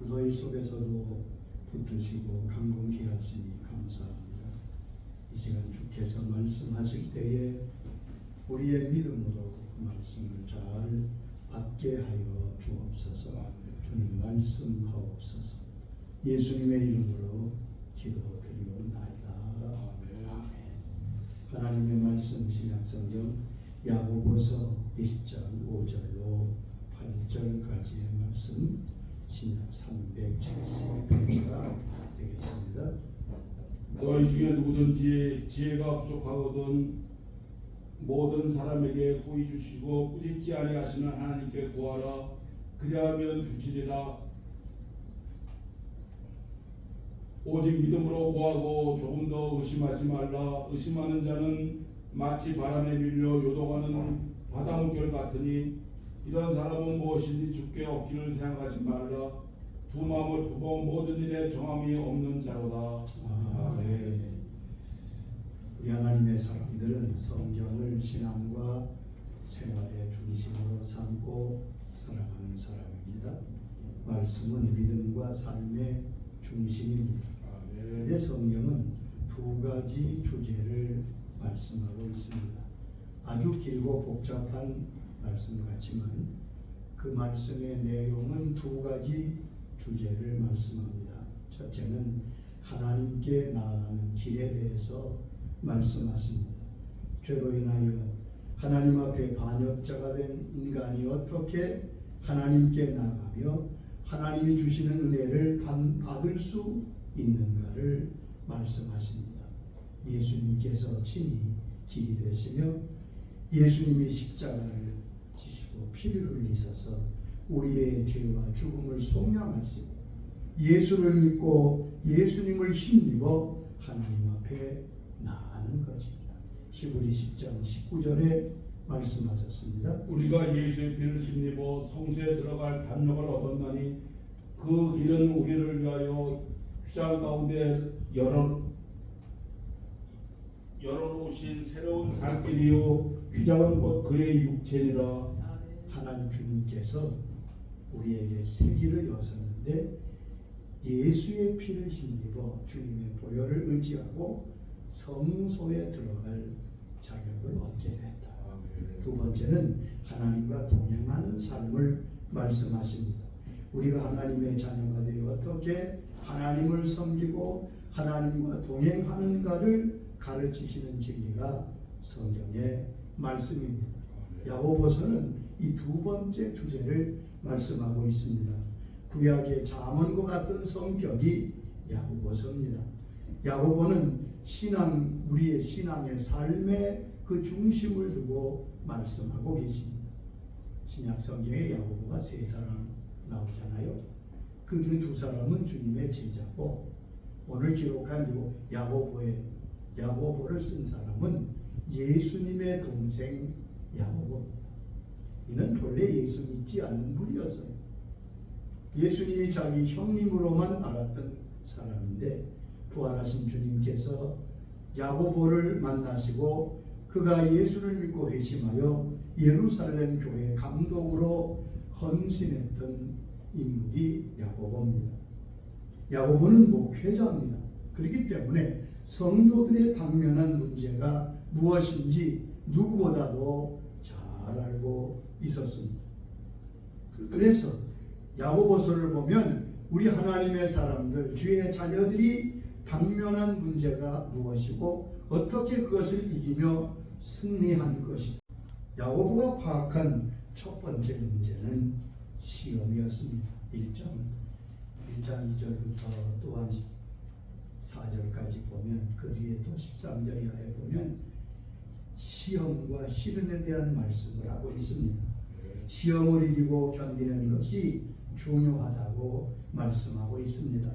무더위 속에서도 붙드시고 강건케 하시니 감사합니다. 이 시간 주께서 말씀하실 때에 우리의 믿음으로 그 말씀을 잘 받게 하여 주옵소서. 주님 말씀하옵소서. 예수님의 이름으로 기도드리옵나이다. 아멘. 하나님의 말씀 신약성경 야고보서 1장 5절로 8절까지의 말씀 신약 370페이지가 되겠습니다. 너희 중에 누구든지 지혜가 부족하거든 모든 사람에게 후히 주시고 꾸짖지 아니하시는 하나님께 구하라. 그리하면 주시리라. 오직 믿음으로 구하고 조금 더 의심하지 말라. 의심하는 자는 마치 바람에 밀려 요동하는 바닷물결 같으니 이런 사람은 무엇이든지 주께 얻기를 생각하지 말라. 두 마음을 품어 모든 일에 정함이 없는 자로다. 아멘. 우리 하나님의 사람들은 성경을 신앙과 생활의 중심으로 삼고 살아가는 사람입니다. 말씀은 믿음과 삶의 중심입니다. 그런데 성경은 두 가지 주제를 말씀하고 있습니다. 아주 길고 복잡한 말씀 같지만 그 말씀의 내용은 두 가지 주제를 말씀합니다. 첫째는 하나님께 나아가는 길에 대해서 말씀하십니다. 죄로 인하여 하나님 앞에 반역자가 된 인간이 어떻게 하나님께 나가며 하나님이 주시는 은혜를 받을 수 있는가를 말씀하십니다. 예수님께서 친히 길이 되시며 예수님이 십자가를 지시고 피를 흘리셔서 우리의 죄와 죽음을 속량하시고 예수를 믿고 예수님을 힘입어 하나님 앞에 나아가는 것입니다. 히브리 10장 19절에 말씀하셨습니다. 우리가 예수의 피를 힘입어 성소에 들어갈 담력을 얻었나니 그 길은 우리를 위하여 휘장 가운데 열어놓으신 새로운 살길이요 휘장은 곧 그의 육체니라. 하나님 주님께서 우리에게 새 길을 여셨는데 예수의 피를 힘입어 주님의 보혈을 의지하고 성소에 들어갈 자격을 얻게 됐다. 두 번째는 하나님과 동행하는 삶을 말씀하십니다. 우리가 하나님의 자녀가 되어 어떻게 하나님을 섬기고 하나님과 동행하는가를 가르치시는 진리가 성경의 말씀입니다. 야고보서는 이 두 번째 주제를 말씀하고 있습니다. 구약의 잠언과 같은 성격이 야고보서입니다. 야고보는 우리의 신앙의 삶의 그 중심을 두고 말씀하고 계십니다. 신약 성경에 야고보가 세 사람 나오잖아요. 그 두 사람은 주님의 제자고 오늘 기록한 야고보를 쓴 사람은 예수님의 동생 야고보. 이는 본래 예수 믿지 않는 분이었어요. 예수님이 자기 형님으로만 알았던 사람인데 부활하신 주님께서 야고보를 만나시고 그가 예수를 믿고 회심하여 예루살렘 교회 감독으로 헌신했던 인물이 야고보입니다. 야고보는 목회자입니다. 그렇기 때문에 성도들의 당면한 문제가 무엇인지 누구보다도 잘 알고 있었습니다. 그래서 야고보서를 보면 우리 하나님의 사람들, 주의 자녀들이 당면한 문제가 무엇이고 어떻게 그것을 이기며 승리한 것인가. 야고보가 파악한 첫 번째 문제는 시험이었습니다. 1장 2절부터 또한 4절까지 보면 그 뒤에 또 13절 이하에 보면 시험과 시련에 대한 말씀을 하고 있습니다. 시험을 이기고 견디는 것이 중요하다고 말씀하고 있습니다.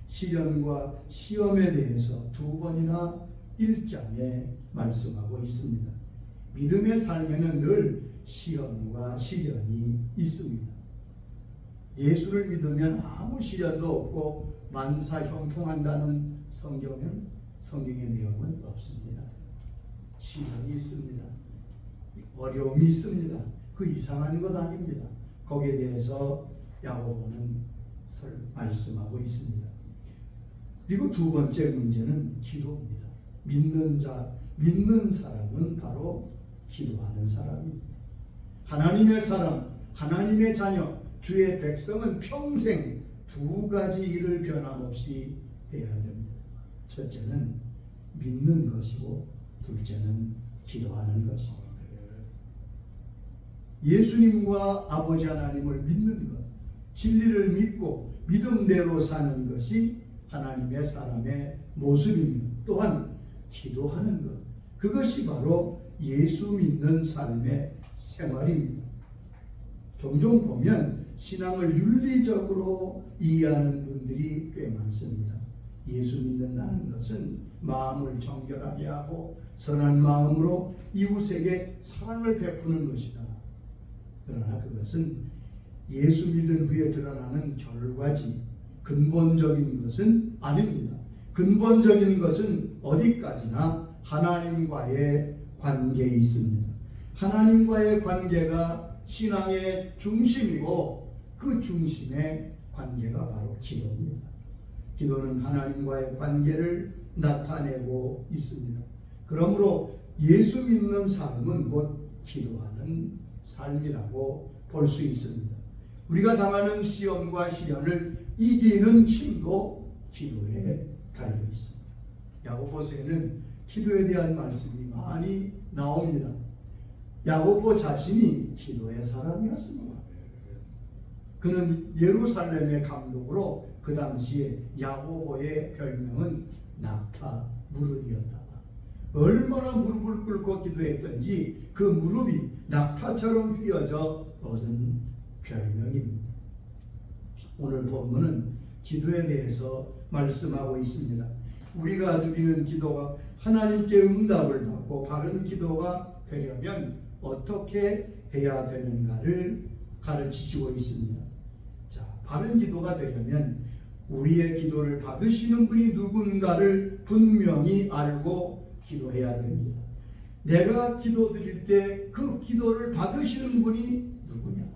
시련과 시험에 대해서 두 번이나 1장에 말씀하고 있습니다. 믿음의 삶에는 늘 시험과 시련이 있습니다. 예수를 믿으면 아무 시련도 없고 만사 형통한다는 성경의 내용은 없습니다. 시련이 있습니다. 어려움이 있습니다. 그 이상한 것 아닙니다. 거기에 대해서 야고보는 말씀하고 있습니다. 그리고 두 번째 문제는 기도입니다. 믿는 사람은 바로 기도하는 사람입니다. 하나님의 사람, 하나님의 자녀, 주의 백성은 평생 두 가지 일을 변함없이 해야 됩니다. 첫째는 믿는 것이고 둘째는 기도하는 것입니다. 예수님과 아버지 하나님을 믿는 것, 진리를 믿고 믿음대로 사는 것이 하나님의 사람의 모습이며 또한 기도하는 것, 그것이 바로 예수 믿는 삶의 생활입니다. 종종 보면 신앙을 윤리적으로 이해하는 분들이 꽤 많습니다. 예수 믿는다는 것은 마음을 정결하게 하고 선한 마음으로 이웃에게 사랑을 베푸는 것이다. 그러나 그것은 예수 믿은 후에 드러나는 결과지 근본적인 것은 아닙니다. 근본적인 것은 어디까지나 하나님과의 관계에 있습니다. 하나님과의 관계가 신앙의 중심이고 그 중심의 관계가 바로 기도입니다. 기도는 하나님과의 관계를 나타내고 있습니다. 그러므로 예수 믿는 삶은 곧 기도하는 삶이라고 볼 수 있습니다. 우리가 당하는 시험과 시련을 이기는 힘도 기도에 달려 있습니다. 야고보서에는 기도에 대한 말씀이 많이 나옵니다. 야고보 자신이 기도의 사람이었습니다. 그는 예루살렘의 감독으로 그 당시에 야고보의 별명은 낙타 무릇이었다. 얼마나 무릎을 꿇고 기도했던지 그 무릎이 낙타처럼 휘어져 얻은 별명입니다. 오늘 본문은 기도에 대해서 말씀하고 있습니다. 우리가 드리는 기도가 하나님께 응답을 받고 바른 기도가 되려면 어떻게 해야 되는가를 가르치시고 있습니다. 자, 바른 기도가 되려면 우리의 기도를 받으시는 분이 누군가를 분명히 알고 기도해야 됩니다. 내가 기도 드릴 때 그 기도를 받으시는 분이 누구냐?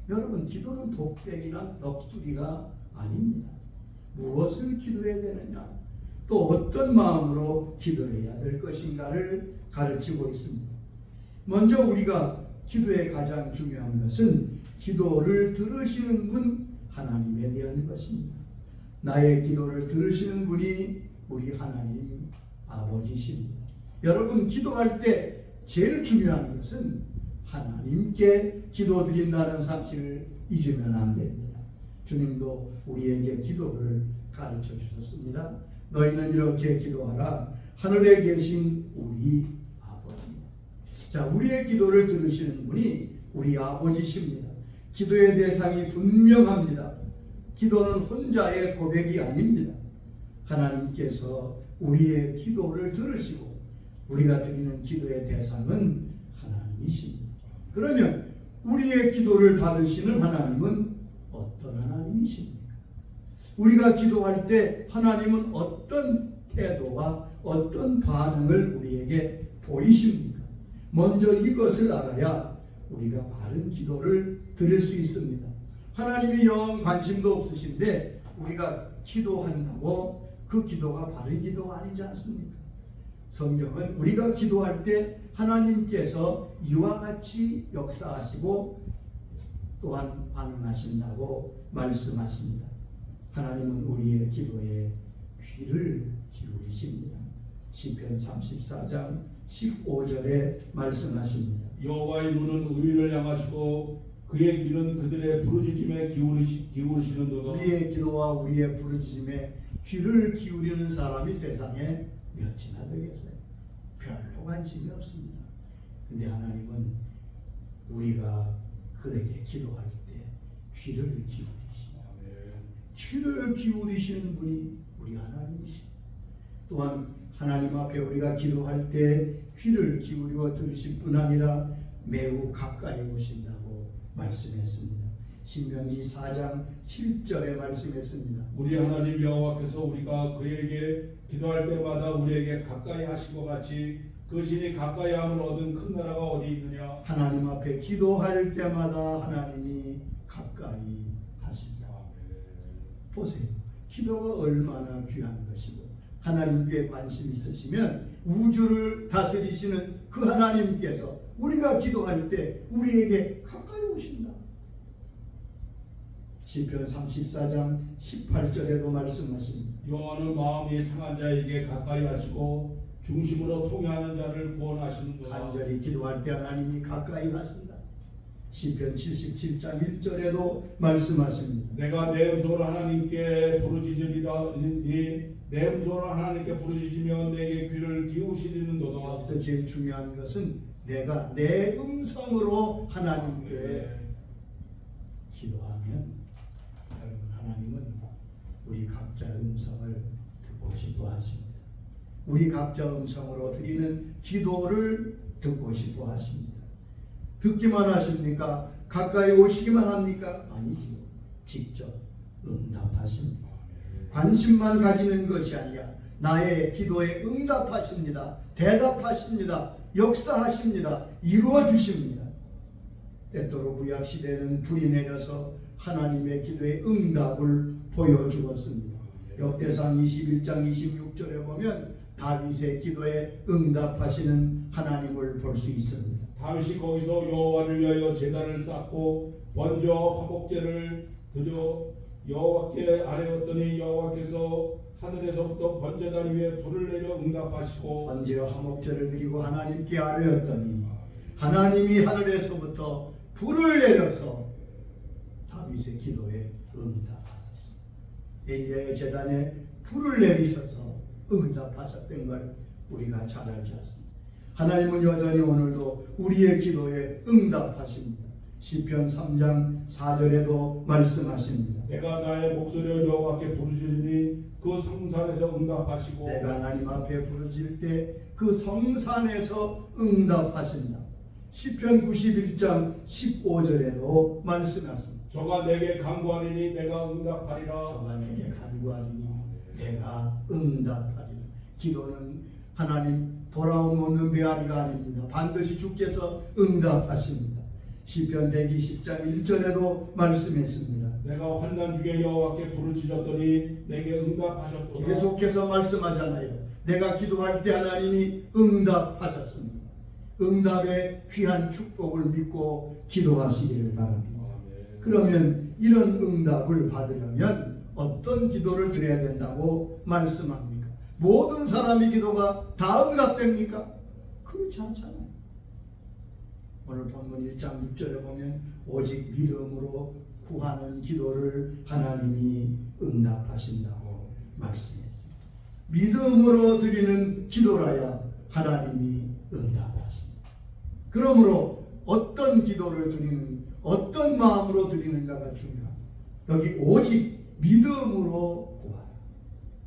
여러분, 기도는 독백이나 넋두리가 아닙니다. 무엇을 기도해야 되느냐? 또 어떤 마음으로 기도해야 될 것인가를 가르치고 있습니다. 먼저 우리가 기도의 가장 중요한 것은 기도를 들으시는 분 하나님에 대한 것입니다. 나의 기도를 들으시는 분이 우리 하나님 아버지십니다. 여러분, 기도할 때 제일 중요한 것은 하나님께 기도드린다는 사실을 잊으면 안 됩니다. 주님도 우리에게 기도를 가르쳐 주셨습니다. 너희는 이렇게 기도하라. 하늘에 계신 우리 아버지. 자, 우리의 기도를 들으시는 분이 우리 아버지십니다. 기도의 대상이 분명합니다. 기도는 혼자의 고백이 아닙니다. 하나님께서 우리의 기도를 들으시고 우리가 드리는 기도의 대상은 하나님이십니다. 그러면 우리의 기도를 받으시는 하나님은 어떤 하나님이십니까? 우리가 기도할 때 하나님은 어떤 태도와 어떤 반응을 우리에게 보이십니까? 먼저 이것을 알아야 우리가 바른 기도를 드릴 수 있습니다. 하나님이 영 관심도 없으신데 우리가 기도한다고 그 기도가 바른 기도가 아니지 않습니까? 성경은 우리가 기도할 때 하나님께서 이와 같이 역사하시고 또한 반응하신다고 말씀하십니다. 하나님은 우리의 기도에 귀를 기울이십니다. 시편 34장 15절에 말씀하십니다. 여호와의 눈은 의인을 향하시고 그의 귀는 그들의 부르짖음에 기울이시는도다. 우리의 기도와 우리의 부르짖음에 귀를 기울이는 사람이 세상에 몇이나 되겠어요? 별로 관심이 없습니다. 근데 하나님은 우리가 그에게 기도할 때 귀를 기울이십니다. 귀를 기울이시는 분이 우리 하나님이십니다. 또한 하나님 앞에 우리가 기도할 때 귀를 기울여 들으실 뿐 아니라 매우 가까이 오신다고 말씀했습니다. 신명기 4장 7절에 말씀했습니다. 우리 하나님 여호와께서 우리가 그에게 기도할 때마다 우리에게 가까이 하신 것 같이 그 신이 가까이 함을 얻은 큰 나라가 어디 있느냐? 하나님 앞에 기도할 때마다 하나님이 가까이 하신다. 보세요. 기도가 얼마나 귀한 것이고 하나님께 관심 있으시면 우주를 다스리시는 그 하나님께서 우리가 기도할 때 우리에게 가까이 오신다. 시편 34장 18절에도 말씀하십니다. 여호와는 마음이 상한 자에게 가까이 하시고 중심으로 통회하는 자를 구원하시는도다. 간절히 기도할 때 하나님이 가까이 하신다. 시편 77장 1절에도 말씀하십니다. 내가 내 음성을 하나님께 부르짖으리니 내 음성을 하나님께 부르짖으면 내게 귀를 기울이시리는도다. 여기서 제일 중요한 것은 내가 내 음성으로 하나님께 기도하면 여러분 하나님은 우리 각자 음성을 듣고 싶어 하십니다. 우리 각자 음성으로 드리는 기도를 듣고 싶어 하십니다. 듣기만 하십니까? 가까이 오시기만 합니까? 아니지요. 직접 응답하십니다. 관심만 가지는 것이 아니라 나의 기도에 응답하십니다. 대답하십니다. 역사하십니다. 이루어 주십니다. 때때로 구약 시대는 불이 내려서 하나님의 기도에 응답을 보여주었습니다. 역대상 21장 26절에 보면 다윗의 기도에 응답하시는 하나님을 볼 수 있습니다. 다윗이 거기서 여호와를 위하여 제단을 쌓고 먼저 화목제를 드려 여호와께 아뢰었더니 여호와께서 하늘에서부터 번제단 위에 불을 내려 응답하시고 번제와 화목제를 드리고 하나님께 아뢰었더니 하나님이 하늘에서부터 불을 내려서 다윗의 기도에 응답하셨습니다. 엘리야의 제단에 불을 내리셔서 응답하셨던 걸 우리가 잘 알지 않습니까? 하나님은 여전히 오늘도 우리의 기도에 응답하십니다. 시편 3장 4절에도 말씀하십니다. 내가 나의 목소리를 여호와께 부르짖으니 그 성산에서 응답하시고 내가 하나님 앞에 부르짖을 때 그 성산에서 응답하신다. 시편 91장 15절에도 말씀하십니다. 저가 내게 간구하리니 내가 응답하리라. 저가 내게 간구하리니 내가 응답하리라. 기도는 하나님 돌아온 없는 메아리가 아닙니다. 반드시 주께서 응답하십니다. 시편 120장 1절에도 말씀했습니다. 내가 환난 중에 여호와께 부르짖었더니 내게 응답하셨도다. 계속해서 말씀하잖아요. 내가 기도할 때 하나님이 응답하셨습니다. 응답의 귀한 축복을 믿고 기도하시기를 바랍니다. 그러면 이런 응답을 받으려면 어떤 기도를 드려야 된다고 말씀합니까? 모든 사람의 기도가 다 응답됩니까? 그렇지 않잖아요. 오늘 본문 1장 6절에 보면 오직 믿음으로 구하는 기도를 하나님이 응답하신다고 말씀했습니다. 믿음으로 드리는 기도라야 하나님이 응답하십니다. 그러므로 어떤 기도를 드리는, 어떤 마음으로 드리는가가 중요합니다. 여기 오직 믿음으로 구하라.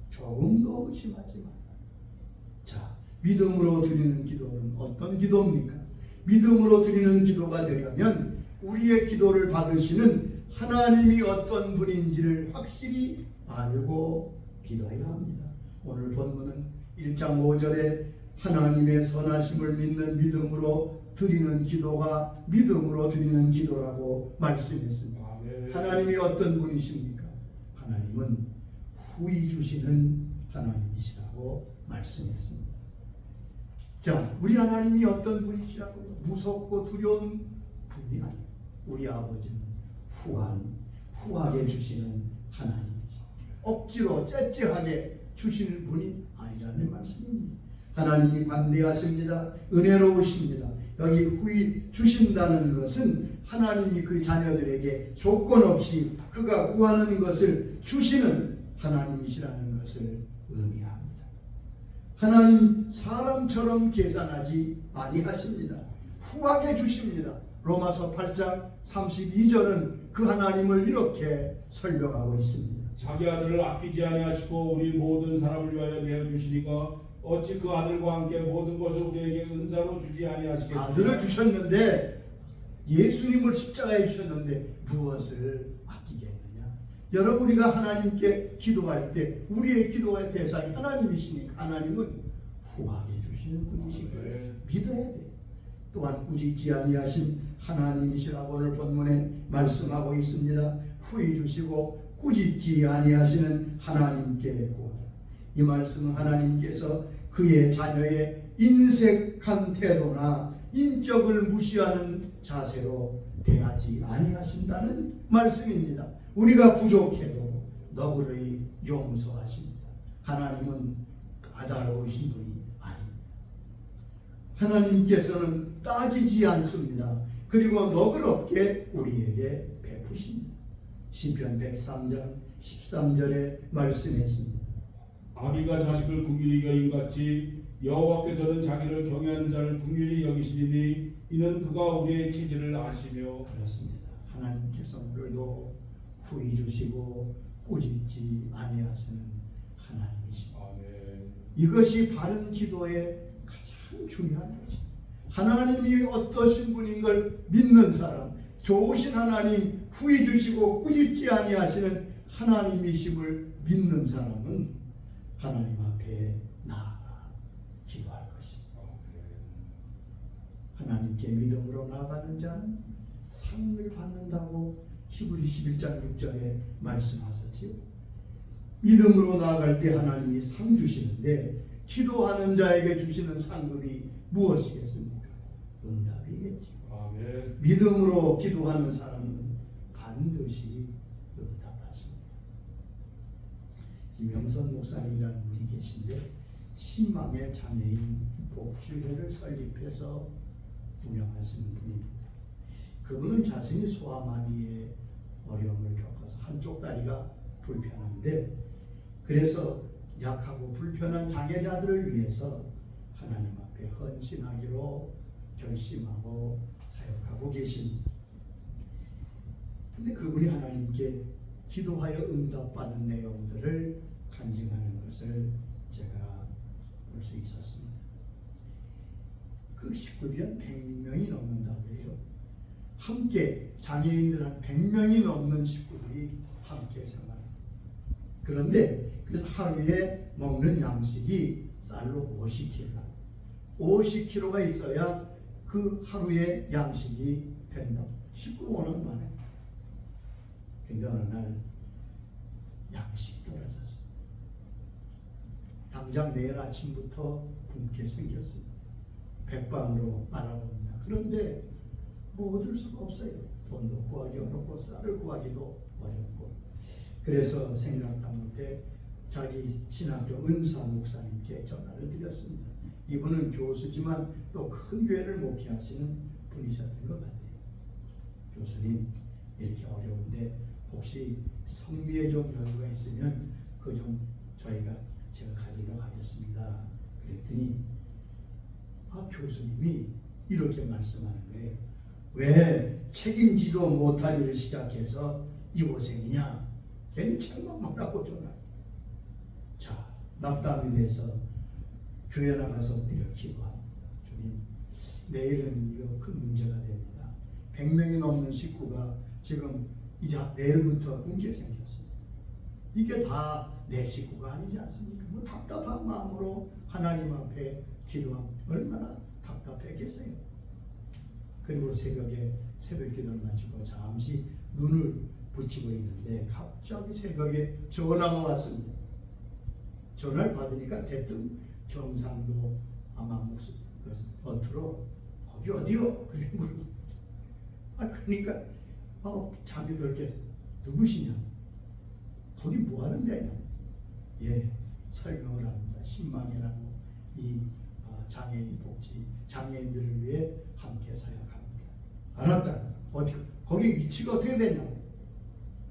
조금도 의심하지 마라. 자, 믿음으로 드리는 기도는 어떤 기도입니까? 믿음으로 드리는 기도가 되려면 우리의 기도를 받으시는 하나님이 어떤 분인지를 확실히 알고 기도해야 합니다. 오늘 본문은 1장 5절에 하나님의 선하심을 믿는 믿음으로 드리는 기도가 믿음으로 드리는 기도라고 말씀했습니다. 하나님이 어떤 분이십니까? 하나님은 후히 주시는 하나님이시라고 말씀했습니다. 자, 우리 하나님이 어떤 분이시라고요? 무섭고 두려운 분이 아니에요. 우리 아버지는 후하게 주시는 하나님이시죠. 억지로 째째하게 주시는 분이 아니라는 말씀입니다. 하나님이 관대하십니다. 은혜로우십니다. 여기 후히 주신다는 것은 하나님이 그 자녀들에게 조건 없이 그가 구하는 것을 주시는 하나님이시라는 것을 의미합니다. 하나님 사람처럼 계산하지 아니하십니다. 후하게 주십니다. 로마서 8장 32절은 그 하나님을 이렇게 설명하고 있습니다. 자기 아들을 아끼지 아니하시고 우리 모든 사람을 위하여 내어주시니까 어찌 그 아들과 함께 모든 것을 우리에게 은사로 주지 아니하시겠습니까? 아들을 주셨는데, 예수님을 십자가에 주셨는데 무엇을 아끼겠느냐? 여러분, 우리가 하나님께 기도할 때 우리의 기도의 대상이 하나님이시니까 하나님은 후하게 주시는 분이시기를 믿어야 돼요. 또한 꾸짖지 아니하신 하나님이시라고 오늘 본문에 말씀하고 있습니다. 후히 주시고 꾸짖지 아니하시는 하나님께 구하라. 이 말씀은 하나님께서 그의 자녀의 인색한 태도나 인격을 무시하는 자세로 대하지 아니하신다는 말씀입니다. 우리가 부족해도 너그러이 용서하십니다. 하나님은 까다로우신 분이 아닙니다. 하나님께서는 따지지 않습니다. 그리고 너그럽게 우리에게 베푸십니다. 시편 103장 13절에 말씀했습니다. 아비가 자식을 긍휼히 여김같이 여호와께서는 자기를 경외하는 자를 긍휼히 여기시리니 이는 그가 우리의 체질을 아시며. 그렇습니다. 하나님께서 우리도 후히 주시고 꾸짖지 아니하시는 하나님이십니다. 아멘. 이것이 바른 기도의 가장 중요한 것입니다. 하나님이 어떠신 분인 걸 믿는 사람, 좋으신 하나님, 후히 주시고 꾸짖지 아니하시는 하나님이심을 믿는 사람은 하나님 앞에 나아가 기도할 것입니다. 하나님께 믿음으로 나아가는 자는 상을 받는다고 히브리 11장 6절에 말씀하셨지요. 믿음으로 나아갈 때 하나님이 상 주시는데 기도하는 자에게 주시는 상급이 무엇이겠습니까? 응답이겠죠. 아멘. 믿음으로 기도하는 사람은 반드시 응답하십니다. 김영선 목사님이라는 분이 계신데 신망의 장애인 복지회를 설립해서 운영하시는 분입니다. 그분은 자신이 소아마비의 어려움을 겪어서 한쪽 다리가 불편한데 그래서 약하고 불편한 장애자들을 위해서 하나님 앞에 헌신하기로 결심하고 사역하고 계십니다. 근데 그분이 하나님께 기도하여 응답받은 내용들을 간증하는 것을 제가 볼 수 있었습니다. 그 식구들이 한 100명이 넘는다고 해요. 함께 장애인들 한 100명이 넘는 식구들이 함께 생활합니다. 그런데 그래서 하루에 먹는 양식이 쌀로 50kg, 50kg가 있어야 그 하루에 양식이 된다. 식구가 워낙 많아요. 근데 어느 날 양식이 떨어졌어요. 당장 내일 아침부터 굶게 생겼습니다. 백방으로 알아봅니다. 그런데 뭐 얻을 수가 없어요. 돈도 구하기 어렵고 쌀을 구하기도 어렵고. 그래서 생각도 못해 자기 신학교 은사 목사님께 전화를 드렸습니다. 이분은 교수지만 또 큰 교회를 목회하시는 분이셨던 것 같아요. 교수님, 이렇게 어려운데 혹시 성비에 좀 여유가 있으면 그 좀 제가 가지러 가겠습니다. 그랬더니 교수님이 이렇게 말씀하는 거예요. 왜 책임지도 못할 일을 시작해서 이 고생이냐? 괜히 책망만 하고 전화. 자, 낙담이 돼서 교회 나가서 엎드려 기도합니다. 주님, 내일은 이거 큰 문제가 됩니다. 100명이 넘는 식구가 지금 이제 내일부터 굶게 생겼습니다. 이게 다 내 식구가 아니지 않습니까? 뭐 답답한 마음으로 하나님 앞에 기도하면 얼마나 답답했겠어요. 그리고 새벽에 새벽 기도를 마치고 잠시 눈을 붙이고 있는데 갑자기 새벽에 전화가 왔습니다. 전화를 받으니까 대뜸 경상도 아마 무슨 어투로 거기 어디요? 그래 물고. 그러니까 잠이 들게 누구시냐? 거기 뭐 하는 데냐? 예, 설명을 합니다. 신망이라고 이 장애인 복지, 장애인들을 위해 함께 사역합니다. 알았다. 거기 위치가 어떻게 되냐?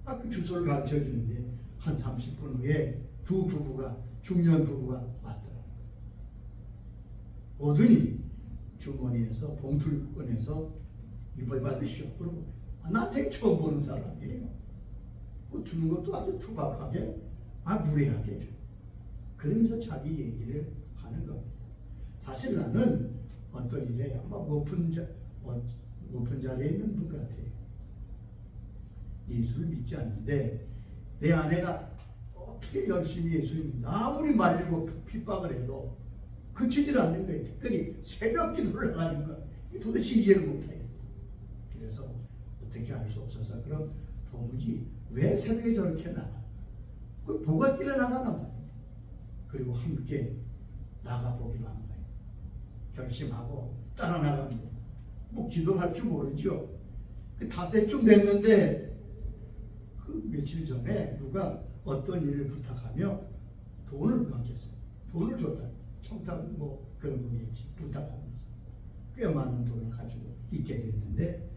그 주소를 가르쳐 주는데 한 30분 후에 두 부부가, 중년 부부가 왔더라고요. 오더니 주머니에서 봉투를 꺼내서 이걸 받으시오. 그러고 난생 처음 보는 사람이에요. 주는 것도 아주 투박하게, 무례하게 줘. 그러면서 자기 얘기를 하는 겁니다. 사실 나는 어떤 일에 아마 높은 자리에 있는 분 같아요. 예수를 믿지 않는데 내 아내가 어떻게 열심히 예수를 믿는다. 아무리 말리고 핍박을 해도 그치질 않는 거예요. 특별히 새벽 기도를 하는 거 도대체 이해를 못해요. 그래서 어떻게 알 수 없어서 그럼 도무지 왜 새벽에 저렇게 나가? 그 뭐가 뛰어나가나 말이에요. 그리고 함께 나가보기로 한 거예요. 결심하고 따라 나갑니다. 뭐 기도할 줄 모르죠. 그 닷새쯤 됐는데 그 며칠 전에 누가 어떤 일을 부탁하며 돈을 맡겼어요. 돈을 줬다. 청탁 뭐 그런 거겠지. 부탁하면서 꽤 많은 돈을 가지고 있게 됐는데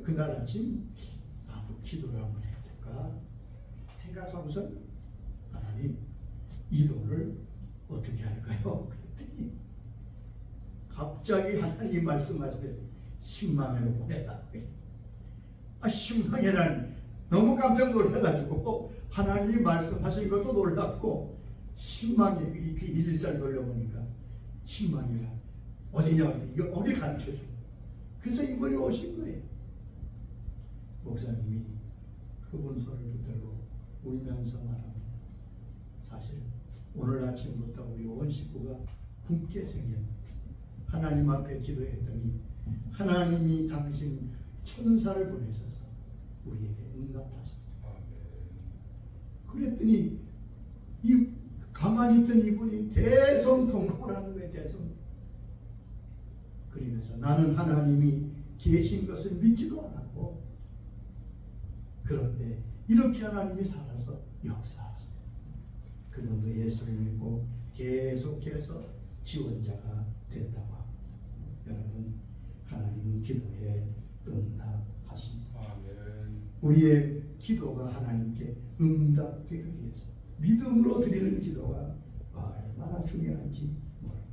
그날 아침 나도 기도를 한번 해볼까 생각하고서 하나님 이 돈을 어떻게 할까요? 그랬더니 갑자기 하나님 말씀하시되 10만 원으로 보내라. 10만 원이라니 너무 깜짝 놀라가지고 하나님이 말씀하신 것도 놀랍고 10만 원 이렇게 일일살 돌려보니까 10만 원이라 어디냐 이거 어디 가르쳐줘. 그래서 이번에 오신 거예요. 목사님이 그분 손을 붙들고 울면서 말합니다. 사실 오늘 아침부터 우리 온 식구가 굶게 생겼는데 하나님 앞에 기도했더니 하나님이 당신 천사를 보내셔서 우리에게 응답하셨다. 그랬더니 이 가만히 있던 이분이 대성통곡을 하는 거예요. 대성통곡. 그러면서 나는 하나님이 계신 것을 믿지도 않았고 그런데 이렇게 하나님이 살아서 역사하시네. 그분도 예수를 믿고 계속해서 지원자가 됐다고 합니다. 여러분 하나님은 기도에 응답하십니다. 우리의 기도가 하나님께 응답되기 위해서 믿음으로 드리는 기도가 얼마나 중요한지 모릅니다.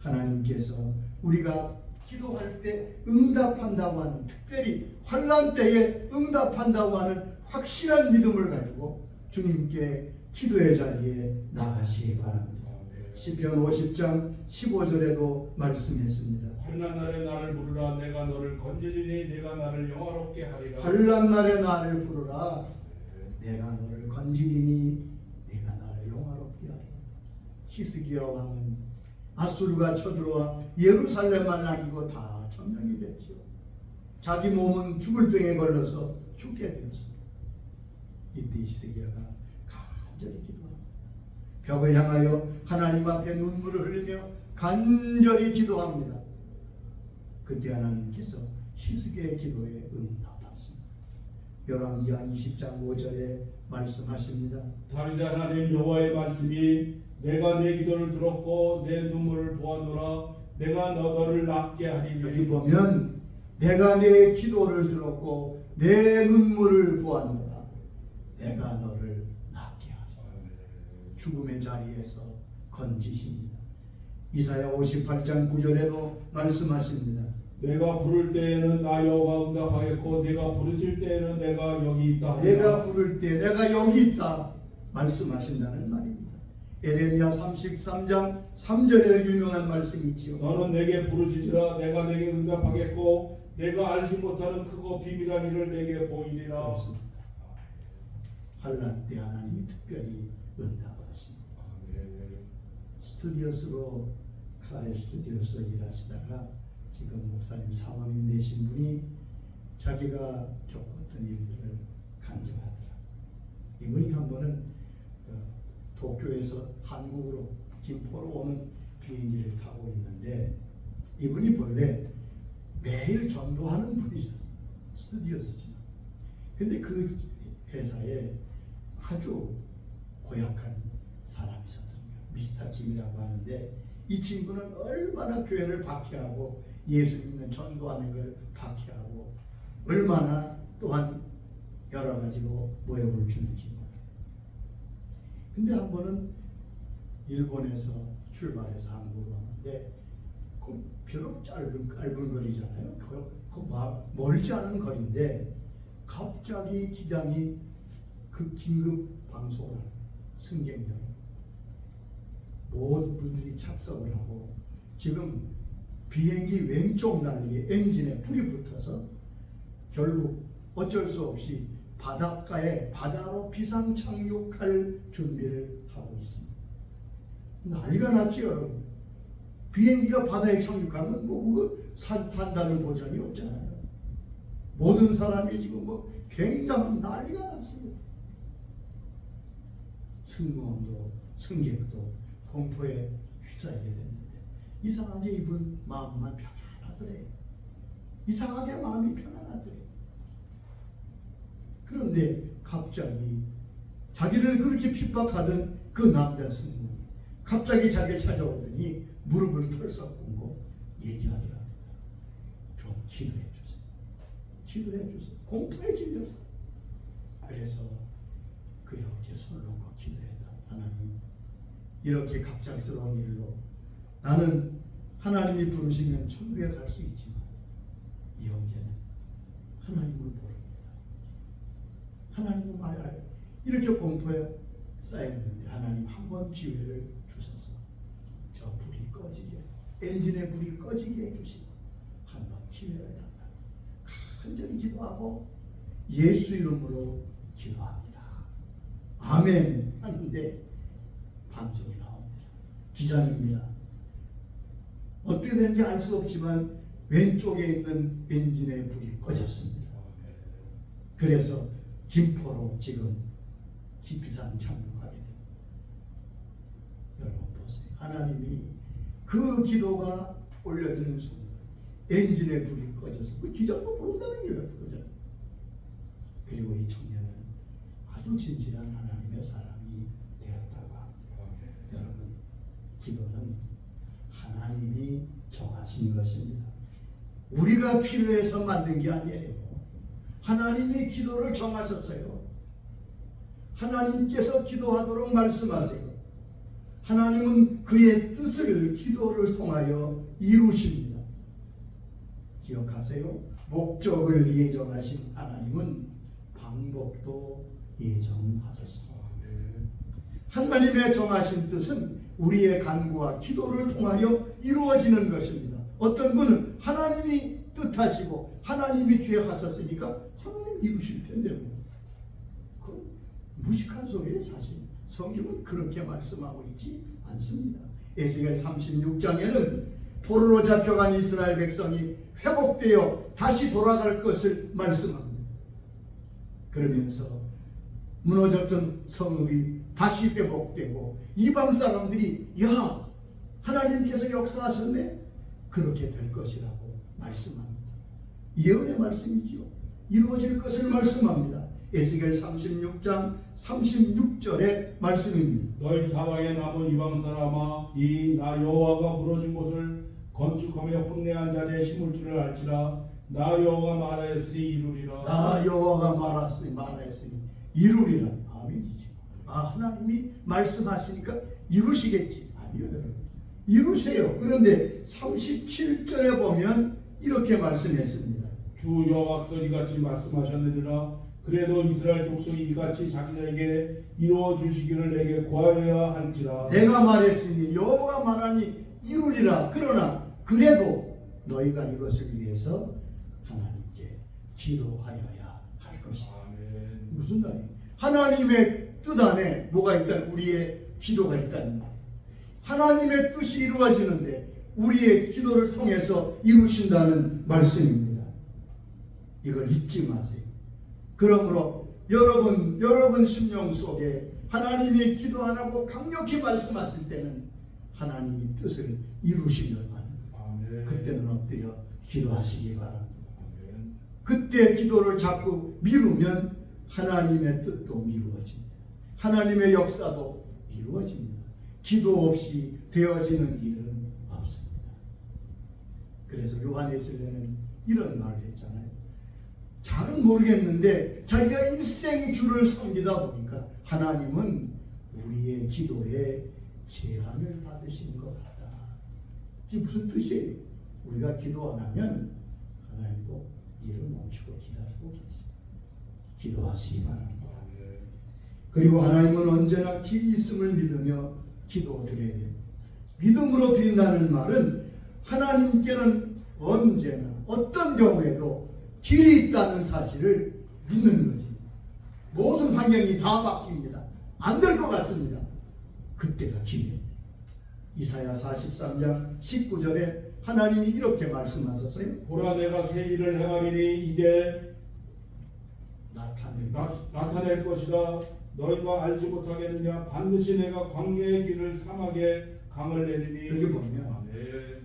하나님께서 우리가 기도할 때 응답한다고 하는, 특별히 환난 때에 응답한다고 하는 확실한 믿음을 가지고 주님께 기도의 자리에 나가시기 바랍니다. 시편 50장 15절에도 말씀했습니다. 환난 날에 나를 부르라. 내가 너를 건지리니 내가 나를 영화롭게 하리라. 환난 날에 나를 부르라. 내가 너를 건지리니 내가 나를 영화롭게 하리라. 히스기야 왕은 아수르가 쳐들어와 예루살렘만 남기고 다 점령이 됐죠. 자기 몸은 죽을 병에 걸려서 죽게 되었습니다. 이때 히스기야가 간절히 기도합니다. 벽을 향하여 하나님 앞에 눈물을 흘리며 간절히 기도합니다. 그때 하나님께서 히스기야의 기도에 응답하십니다. 열왕기하 20장 5절에 말씀하십니다. 다윗의 하나님 여호와의 말씀이 내가 내 기도를 들었고 내 눈물을 보았노라. 내가 너를 낫게 하리니. 여기 보면 내가 내 기도를 들었고 내 눈물을 보았노라. 내가 너를 낫게 하리니. 죽음의 자리에서 건지십니다. 이사야 58장 9절에도 말씀하십니다. 내가 부를 때에는 나 여호와 응답하겠고 내가 부르실 때에는 내가 여기 있다. 내가 부를 때 내가 여기 있다 말씀하신다는 말입니다. 에레미야 33장 3절에 유명한 말씀이지요. 너는 내게 부르짖으라. 내가 내게 응답하겠고 내가 알지 못하는 크고 비밀한 일을 내게 보이리라. 그렇습니다. 환난 때 하나님이 특별히 응답하십니다. 스튜디오스로 카레 스튜디오스로 일하시다가 지금 목사님 사모님 되신 분이 자기가 겪었던 일들을 간증하더라. 이분이 한 번은 도쿄에서 한국으로 김포로 오는 비행기를 타고 있는데 이분이 본래 매일 전도하는 분이셨어요. 스튜디오스지만. 근데 그 회사에 아주 고약한 사람이 있었더라고요. 미스터 김이라고 하는데 이 친구는 얼마나 교회를 박해하고 예수 믿는 전도하는 걸 박해하고 얼마나 또한 여러 가지로 모욕을 주는지 몰라요. 근데 한 번은 일본에서 출발해서 한국으로 왔는데 그 비록 짧은 거리잖아요. 멀지 않은 거리인데 갑자기 기장이 그 긴급 방송을 하는 승객들 모든 분들이 착석을 하고 지금 비행기 왼쪽 날개에 엔진에 불이 붙어서 결국 어쩔 수 없이 바다로 비상 착륙할 준비를 하고 있습니다. 난리가 났죠, 여러분. 비행기가 바다에 착륙하면 뭐 그거 산다는 보장이 없잖아요. 모든 사람이 지금 뭐 굉장히 난리가 났습니다. 승무원도 승객도 공포에 휩싸이게 됐는데 이상하게 이분 마음만 편안하더래요. 이상하게 마음이 편안하더래요. 그런데 갑자기 자기를 그렇게 핍박하던 그 남자 승무원이 갑자기 자기를 찾아오더니 무릎을 털썩 꿇고 얘기하더랍니다. 좀 기도해 주세요. 기도해 주세요. 공포에 질려서. 그래서 그 형제 손을 놓고 기도했다. 하나님, 이렇게 갑작스러운 일로 나는 하나님이 부르시면 천국에 갈 수 있지만 이 형제는 하나님을 모릅니다. 하나님은 말하여 이렇게 공포에 쌓였는데 하나님 한 번 기회를 주셔서 저 불이 꺼지게, 엔진의 불이 꺼지게 해주시고 한 번 기회를 달라 간절히 기도하고 예수 이름으로 기도합니다. 아멘 하는데 방송이 나옵니다. 기장입니다. 어떻게 된지 알 수 없지만 왼쪽에 있는 엔진의 불이 꺼졌습니다. 그래서 김포로 지금 기피산 착륙하게 됩니다. 여러분 보세요. 하나님이 그 기도가 올려지는 순간 엔진의 불이 꺼져서 그 기적도 모른다는 거예요. 그죠? 그리고 이 청년은 아주 진실한 하나님의 사람이 되었다고 합니다. 여러분, 기도는 하나님이 정하신 것입니다. 우리가 필요해서 만든 게 아니에요. 하나님이 기도를 정하셨어요. 하나님께서 기도하도록 말씀하세요. 하나님은 그의 뜻을 기도를 통하여 이루십니다. 기억하세요. 목적을 예정하신 하나님은 방법도 예정하셨습니다. 하나님의 정하신 뜻은 우리의 간구와 기도를 통하여 이루어지는 것입니다. 어떤 분은 하나님이 뜻하시고 하나님이 계획하셨으니까 하나님 이루실 텐데 그건 무식한 소리예요. 사실 성경은 그렇게 말씀하고 있지 않습니다. 에스겔 36장에는 포로로 잡혀간 이스라엘 백성이 회복되어 다시 돌아갈 것을 말씀합니다. 그러면서 무너졌던 성읍이 다시 회복되고 이방 사람들이 야, 하나님께서 역사하셨네, 그렇게 될 것이라고 말씀합니다. 예언의 말씀이지요. 이루어질 것을 말씀합니다. 에스겔 36장 36절의 말씀입니다. 너희 사방에 남은 이방 사람아, 이 나 여호와가 부러진 곳을 건축하며 혼내한 자리에 심을 줄을 알지라. 나 여호와가 말하였으니 이루리라. 나 여호와가 말하였으니 이루리라. 아멘이지. 하나님이 말씀하시니까 이루시겠지. 아니요, 여러분. 이루세요. 그런데 37절에 보면 이렇게 말씀했습니다. 주 여호와께서 이같이 말씀하셨느니라. 그래도 이스라엘 족속이 이같이 자기들에게 이루어 주시기를 내게 구하여야 할지라. 내가 말했으니 여호와가 말하니 이루리라. 그러나 그래도 너희가 이것을 위해서 하나님께 기도하여야 할 것이다. 아멘. 무슨 말이에요? 하나님의 뜻 안에 뭐가 있다? 우리의 기도가 있다는 말. 하나님의 뜻이 이루어지는데 우리의 기도를 통해서 이루신다는 말씀입니다. 이걸 잊지 마세요. 그러므로 여러분 심령 속에 하나님이 기도하라고 강력히 말씀하실 때는 하나님이 뜻을 이루시려고 하는 거예요. 그때는 엎드려 기도하시기 바랍니다. 아멘. 그때 기도를 자꾸 미루면 하나님의 뜻도 미루어집니다. 하나님의 역사도 미루어집니다. 기도 없이 되어지는 일은 없습니다. 그래서 요한에슬레는 이런 말을 했잖아요. 잘은 모르겠는데 자기가 일생 주를 섬기다 보니까 하나님은 우리의 기도에 제한을 받으시는 것 같다. 이게 무슨 뜻이에요? 우리가 기도 안 하면 하나님도 일을 멈추고 기다리고 계십니다. 기도하시기 바랍니다. 그리고 하나님은 언제나 길이 있음을 믿으며 기도드려야 됩니다. 믿음으로 드린다는 말은 하나님께는 언제나 어떤 경우에도 길이 있다는 사실을 믿는 거지. 모든 환경이 다 바뀝니다. 안 될 것 같습니다. 그때가 기회입니다. 이사야 43장 19절에 하나님이 이렇게 말씀하셨어요. 보라, 내가 새 일을 행하리니 이제 나타낼 것이라. 너희가 알지 못하겠느냐. 반드시 내가 광야의 길을 사막에 강을 내리니. 여기 보면 아멘.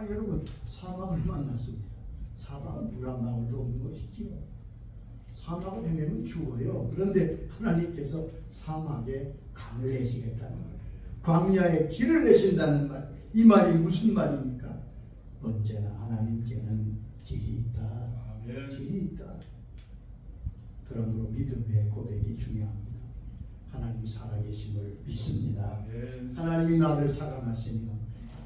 여러분 사막을 만났습니다. 사막은 물 한 방울도 없는 것이지요. 사막을 헤매면 죽어요. 그런데 하나님께서 사막에 강을 내시겠다는 거예요. 광야에 길을 내신다는 말. 이 말이 무슨 말입니까? 언제나 하나님께는 길이 있다. 아멘. 길이 있다. 그러므로 믿음의 고백이 중요합니다. 하나님 살아계심을 믿습니다. 아멘. 하나님이 나를 사랑하시며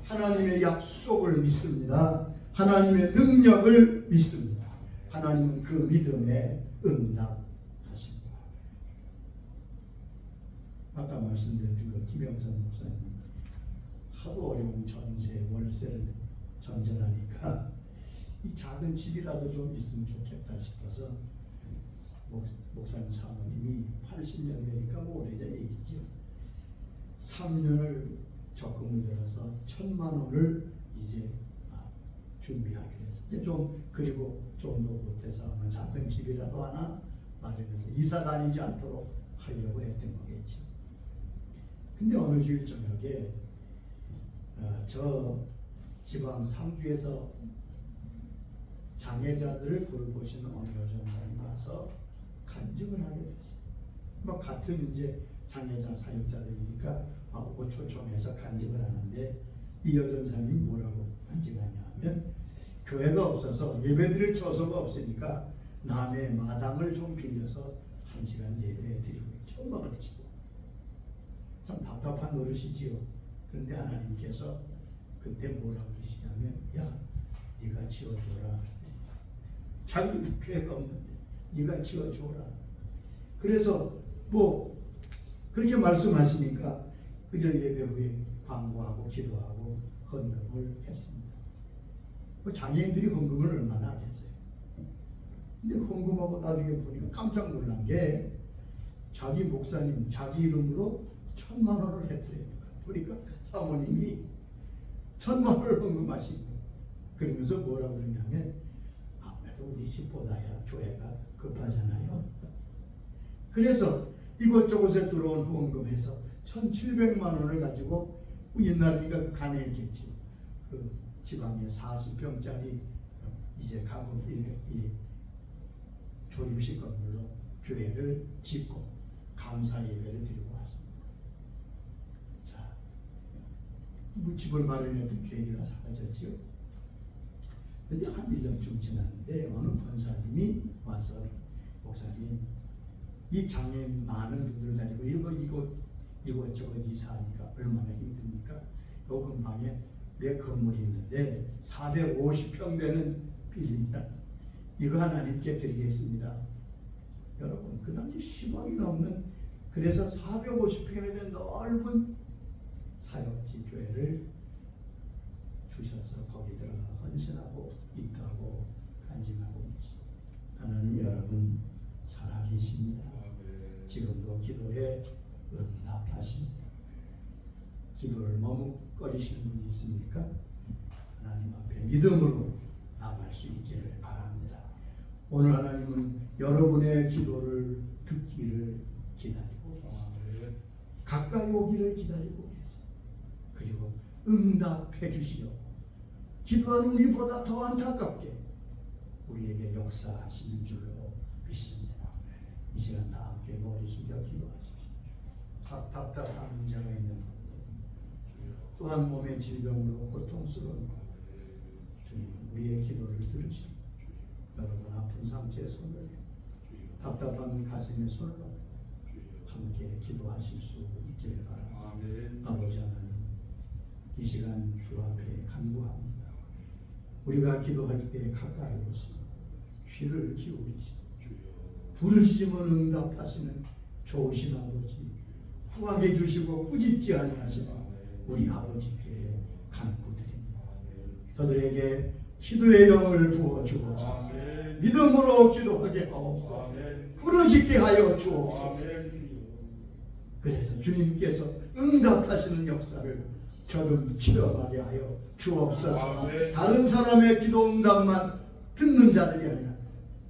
하나님의 약속을 믿습니다. 하나님의 능력을 믿습니다. 하나님은 그 믿음에 응답하십니다. 아까 말씀드린 그 김영선 목사님 하도 어려운 전세 월세를 전전하니까 이 작은 집이라도 좀 있으면 좋겠다 싶어서 목사님 사모님이 80년 되니까 뭐 오래전 얘기죠. 3년을 적금을 들어서 1,000만 원을 이제 준비하기로 해서 이제 좀 그리고 좀 더 못해서 아마 작은 집이라도 하나 마련해서 이사 다니지 않도록 하려고 했던 거겠죠. 근데 어느 주일 저녁에 저 지방 상주에서 장애자들을 돌보시는 어느 여전사님이 와서 간증을 하게 됐어요. 뭐 같은 이제 장애자 사역자들이니까 오고 초청해서 간증을 하는데 이 여전사님이 뭐라고 간증하냐 하면 교회가 없어서 예배드릴 처소가 없으니까 남의 마당을 좀 빌려서 1시간 예배 드리고 천막을 치고 참 답답한 노릇이지요. 그런데 하나님께서 그때 뭐라고 그러시냐면 야 네가 지어줘라. 자기도 교회가 없는데 네가 지어줘라. 그래서 뭐 그렇게 말씀하시니까 그저 예배 후에 광고하고 기도하고 헌금을 했습니다. 장애인들이 헌금을 얼마나 하겠어요. 근데 헌금하고 나중에 보니까 깜짝 놀란 게 자기 목사님 자기 이름으로 1,000만 원을 했더래요. 그러니까 사모님이 1,000만 원을 헌금하시고 그러면서 뭐라고 그러냐면 아무래도 우리 집보다야 교회가 급하잖아요. 그래서 이곳저곳에 들어온 헌금해서 1,700만 원을 가지고 옛날이니까 가난했겠지. 그 지방에 40평짜리 이제 가구 이 조립식 건물로 교회를 짓고 감사 예배를 드리고 왔습니다. 자, 뭐 집을 마련했던 계기가 사라졌지요. 근데 한 1년쯤 지났는데 어느 권사님이 와서 목사님 이 장애인 많은 분들 다니고 이것저것 이사하니까 얼마나 힘듭니까? 요 근방에 내 건물이 있는데 450평 되는 빌딩이라 이거 하나님께 드리겠습니다. 여러분 그 당시 10억이 넘는 그래서 450평에 된 넓은 사역지 교회를 주셔서 거기 들어가 헌신하고 입도하고 간증하고 있습니다. 하나님 여러분 살아계십니다. 지금도 기도에 응답하십니다. 기도를 머뭇거리시는 분이 있습니까? 하나님 앞에 믿음으로 나갈 수 있기를 바랍니다. 오늘 하나님은 여러분의 기도를 듣기를 기다리고 계십니다. 가까이 오기를 기다리고 계세요. 그리고 응답해 주시오. 기도하는 우리보다 더 안타깝게 우리에게 역사하시는 줄로 믿습니다. 이 시간 다 함께 머리 숙여 기도하십시오. 답답한 문제가 있는 분들, 또한 몸의 질병으로 고통스러운 주님 우리의 기도를 들으시고 여러분 아픈 상처에 손을 답답한 가슴에 손을 얹고 함께 기도하실 수 있기를 바랍니다. 아버지 하나님 이 시간 주 앞에 간구합니다. 우리가 기도할 때 가까이 오셔 귀를 기울이시고 부르짖으면 응답하시는 좋으신 아버지 후하게 주시고 꾸짖지 아니하시는 우리 아버지께 간구드립니다. 저들에게 기도의 영을 부어 주옵소서. 믿음으로 기도하게 하옵소서. 부르짖게 하여 주옵소서. 그래서 주님께서 응답하시는 역사를 저도 체험하게 하여 주옵소서. 다른 사람의 기도 응답만 듣는 자들이 아니라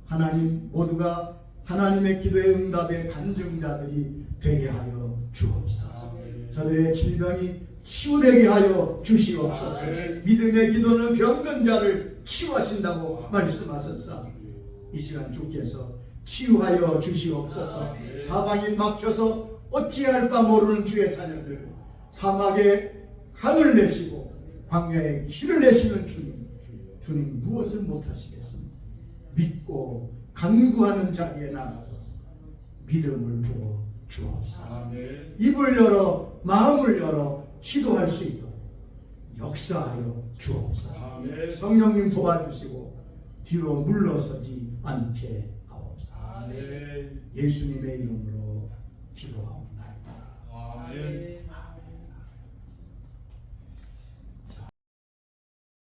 하나님 모두가 하나님의 기도의 응답의 간증자들이 되게 하여 주옵소서. 저들의 질병이 치유되게 하여 주시옵소서. 믿음의 기도는 병든 자를 치유하신다고 말씀하셨사. 이 시간 주께서 치유하여 주시옵소서. 사방이 막혀서 어찌할 바 모르는 주의 자녀들, 사막에 강을 내시고 광야에 길을 내시는 주님 무엇을 못하시겠습니까? 믿고 간구하는 자리에 나가서 믿음을 부어 주옵소서. 입을 열어 마음을 열어 기도할 수 있도록 역사하여 주옵소서. 성령님 도와주시고 뒤로 물러서지 않게 하옵소서. 예수님의 이름으로 기도하옵나이다. 아멘.